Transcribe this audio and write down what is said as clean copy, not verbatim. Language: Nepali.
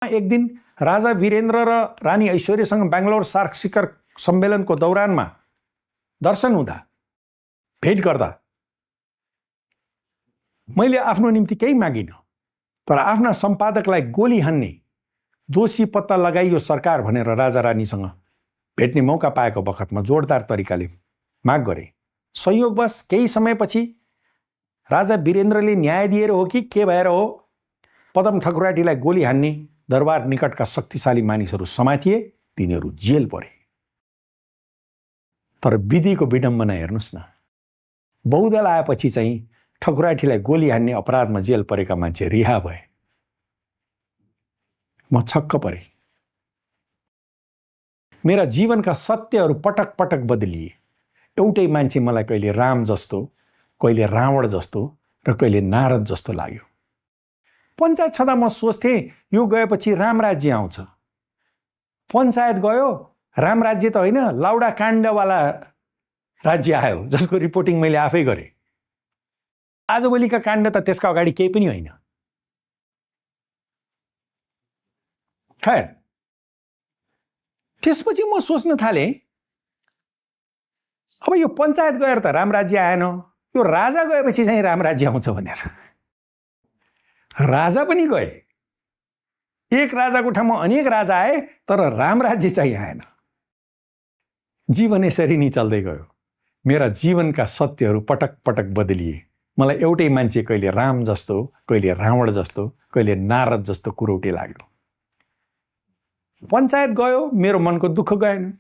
एक दिन राजा वीरेन्द्र र रानी ऐश्वर्यसँग बेङ्गलोर सार्क शिखर सम्मेलनको दौरानमा दर्शन हुँदा भेट गर्दा मैले आफ्नो निम्ति केही मागिन, तर आफ्ना सम्पादकलाई गोली हान्ने दोषी पत्ता लगाइयो सरकार भनेर राजा रानीसँग भेट्ने मौका पाएको बखतमा जोरदार तरिकाले माग गरे। संयोगवश केही समयपछि राजा वीरेन्द्रले न्याय दिएर हो कि के भएर हो पदम ठकुराटीलाई गोली हान्ने दरबार निकटका शक्तिशाली मानिसहरू समातिए, तिनीहरू जेल परे। तर विधिको विडम्बना हेर्नुस् न, बहुदल आएपछि चाहिँ ठकुराटीलाई गोली हान्ने अपराधमा जेल परेका मान्छे रिहा भए। म छक्क परे। मेरा जीवनका सत्यहरू पटक पटक बदलिए। एउटै मान्छे मलाई कहिले राम जस्तो, कहिले रावण जस्तो र कहिले नारद जस्तो लाग्यो। पञ्चायत छँदा म सोच्थेँ यो गएपछि राम राज्य आउँछ। पञ्चायत गयो, राम राज्य त होइन, लाउडा काण्डवाला राज्य आयो जसको रिपोर्टिङ मैले आफै गरेँ। आजभोलिका काण्ड त त्यसका अगाडि केही पनि होइन। खैर, त्यसपछि म सोच्न थालेँ अब यो पञ्चायत गएर त राम राज्य आएन, यो राजा गएपछि चाहिँ राम राज्य आउँछ भनेर। राजा पनि गए, एक राजाको ठाउँमा अनेक राजा आए, तर राम राज्य चाहिँ आएन। जीवन यसरी नै चल्दै गयो। मेरा जीवनका सत्यहरू पटक पटक बदलिए। मलाई एउटै मान्छे कहिले राम जस्तो, कहिले रावण जस्तो, कहिले नारद जस्तो कुरौटे लाग्यो। पञ्चायत गयो, मेरो मनको दुःख गएन।